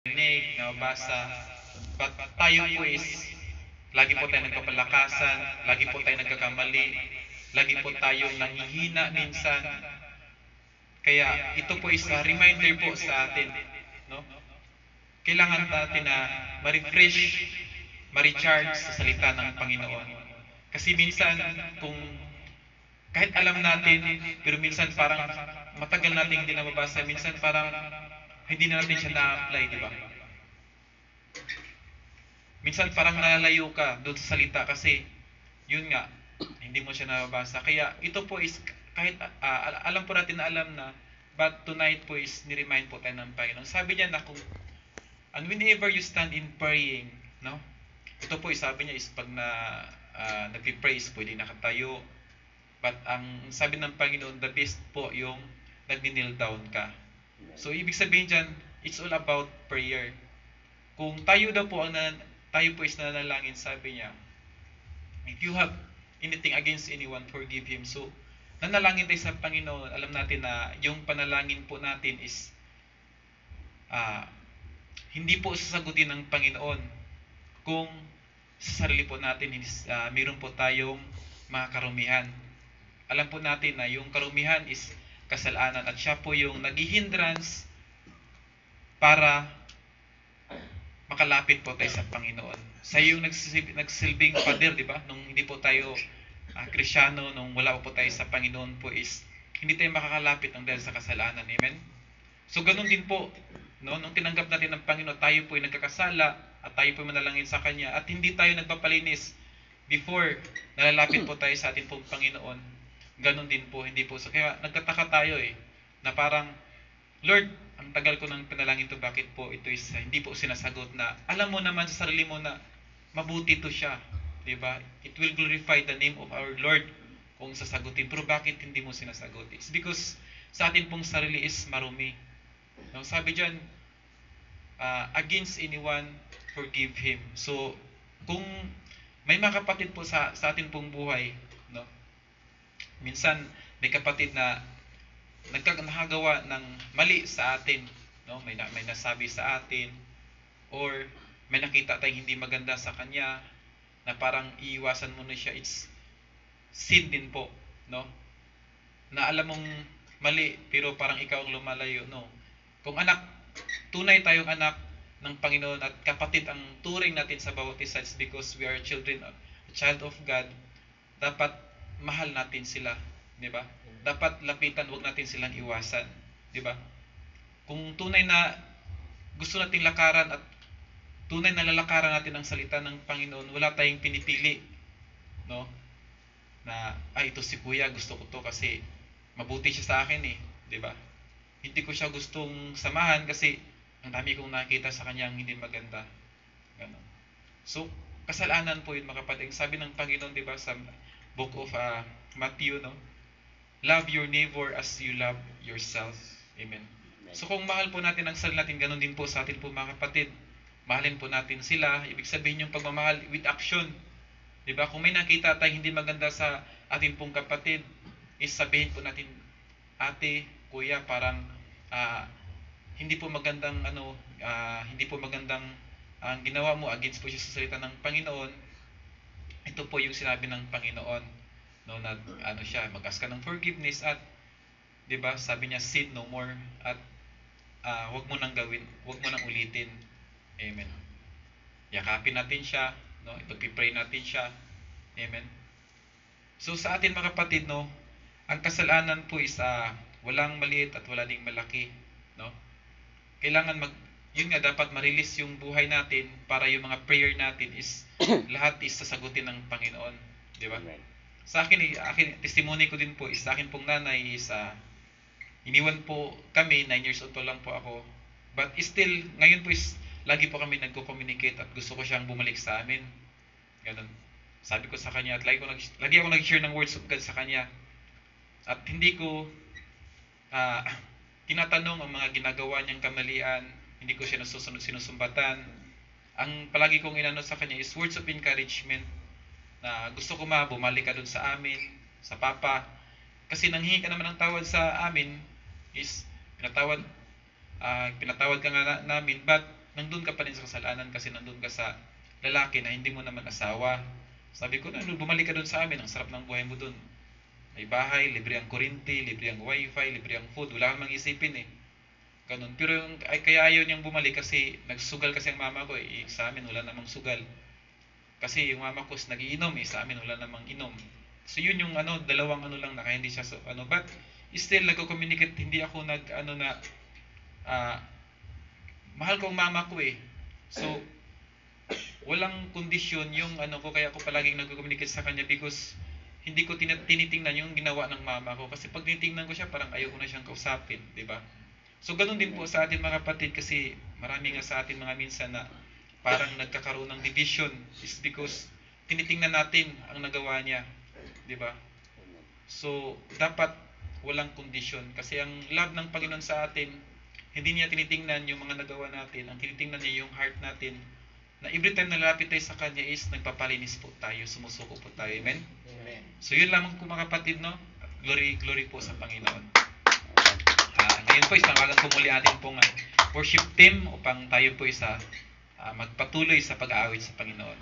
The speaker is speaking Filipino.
rinig, nabasa. But tayo po is, lagi po tayo nagpapalakasan, lagi po tayo nagkakamali, lagi po tayo nanghihina minsan. Kaya ito po is a reminder po sa atin, no? Kailangan natin na ma-refresh, ma-recharge sa salita ng Panginoon. Kasi minsan, kung kahit alam natin, pero minsan parang matagal natin hindi nababasa, minsan parang hindi na natin siya na-apply, di ba? Minsan parang nalalayo ka doon sa salita kasi yun nga, hindi mo siya nababasa. Kaya ito po is, kahit alam po natin na alam na, but tonight po is ni-remind po tayo ng Panginoon. Sabi niya na kung, and whenever you stand in praying, no? Ito po is, sabi niya is pag nagpi-praise, pwede nakatayo. But ang sabi ng Panginoon, the best po yung nag-kneel down ka. So, ibig sabihin dyan, it's all about prayer. Kung tayo daw po tayo po is nanalangin, sabi niya, if you have anything against anyone, forgive him. So, nanalangin tayo sa Panginoon, alam natin na yung panalangin po natin is hindi po sasagutin ng Panginoon kung sa sarili po natin mayroon po tayong mga karumihan. Alam po natin na yung karumihan is kasalanan at siya po yung naghihindrance para makalapit po tayo sa Panginoon. Sa yung nagsilbing pader, di ba? Nung hindi po tayo Kristyano, nung wala po tayo sa Panginoon po is hindi tayo makakalapit ng dahil sa kasalanan. Amen? So, ganun din po. No? Nung tinanggap natin ng Panginoon, tayo po ay nagkakasala at tayo po ay manalangin sa Kanya at hindi tayo nagpapalinis before nalalapit po tayo sa ating pong Panginoon. Ganun din po, hindi po. So, kaya nagtataka tayo na parang, Lord, ang tagal ko ng panalangin to, bakit po ito is hindi po sinasagot na alam mo naman sa sarili mo na mabuti to siya, di ba? It will glorify the name of our Lord kung sasagutin. Pero bakit hindi mo sinasagot? It's because sa atin pong sarili is marumi. No, sabi diyan, against anyone, forgive him. So, kung may mga kapatid po sa atin pong buhay, no? Minsan may kapatid na nakagawa ng mali sa atin, no? May nasabi sa atin or may nakita tayong hindi maganda sa kanya na parang iiwasan mo na siya. It's sin din po, no? Na alam mong mali pero parang ikaw ang lumalayo, no? Kung tunay tayong anak ng Panginoon at kapatid ang turing natin sa bawat isa, it's because we are a child of God, dapat mahal natin sila, di ba? Dapat lapitan, wag natin silang iwasan, di ba? Kung tunay na gusto nating lakaran at tunay na lalakaran natin ang salita ng Panginoon, wala tayong pinipili, no? Na ito si Kuya, gusto ko to kasi mabuti siya sa akin di ba? Hindi ko siya gustong samahan kasi ang dami kong nakita sa kanya ang hindi maganda. Ganun. So, kasalanan po yun mga kapatid. Sabi ng Panginoon, di ba, sa book of Matthew, no? Love your neighbor as you love yourself. Amen. So kung mahal po natin ang sarili natin, ganun din po sa atin po mga kapatid. Mahalin po natin sila. Ibig sabihin yung pagmamahal with action. Diba? Kung may nakita tayo hindi maganda sa ating pong kapatid, is sabihin po natin, ate, kuya, parang hindi po magandang hindi po magandang ang ginawa mo, against po siya sa salita ng Panginoon. Ito po yung sinabi ng Panginoon, no, na siya, mag-ask ka ng forgiveness at 'di ba? Sabi niya, sin no more at wag mo nang gawin, wag mo nang ulitin. Amen. Yakapin natin siya, no? Ipag-pray natin siya. Amen. So sa atin mga kapatid, no, ang kasalanan po is walang maliit at wala ding malaki, no? Kailangan yun nga, dapat ma-release yung buhay natin para yung mga prayer natin is lahat is sasagutin ng Panginoon, di ba? Sa akin testimony ko din po is sa akin pong nanay is iniwan po kami, 9 years old pa lang po ako. But still, ngayon po is lagi po kami nagko-communicate at gusto ko siyang bumalik sa amin. Ganun. Sabi ko sa kanya at lagi ako nag-share ng words of God sa kanya. At hindi ko tinatanong ang mga ginagawa niyang kamalian, hindi ko siya sinusumbatan. Ang palagi kong inano sa kanya is words of encouragement na gusto ko bumalik ka dun sa amin, sa Papa. Kasi nanghingi ka naman ng tawad sa amin is pinatawad ka nga namin, but nandun ka pa rin sa kasalanan kasi nandun ka sa lalaki na hindi mo naman asawa. Sabi ko, bumalik ka dun sa amin, ang sarap ng buhay mo dun. May bahay, libre ang kuryente, libre ang wifi, libre ang food, wala kang mang isipin eh. Ganun. Pero kaya ayaw niyang bumalik kasi nagsugal kasi ang mama ko eh. Sa amin wala namang sugal. Kasi yung mama ko is nagiinom eh, sa amin wala namang inom. So yun yung dalawang lang na kaya hindi siya but still nagko-communicate, hindi ako mahal ko ang mama ko eh. So walang kondisyon yung ko, kaya ako palaging nagko-communicate sa kanya because hindi ko tinitingnan yung ginawa ng mama ko kasi pag tinitingnan ko siya parang ayaw ko na siyang kausapin, di ba? So ganun din po sa atin mga kapatid kasi marami nga sa atin mga minsan na parang nagkakaroon ng division is because tinitingnan natin ang nagawa niya, di ba? So dapat walang kondisyon kasi ang love ng Panginoon sa atin, hindi niya tinitingnan yung mga nagawa natin, ang tinitingnan niya yung heart natin na every time na lalapit tayo sa Kanya is nagpapalinis po tayo, sumusuko po tayo. Amen? Amen. So yun lamang po mga kapatid, no? Glory po sa Panginoon. Ngayon po, isamagan po muli atin pong worship team upang tayo po magpatuloy sa pag-aawit sa Panginoon.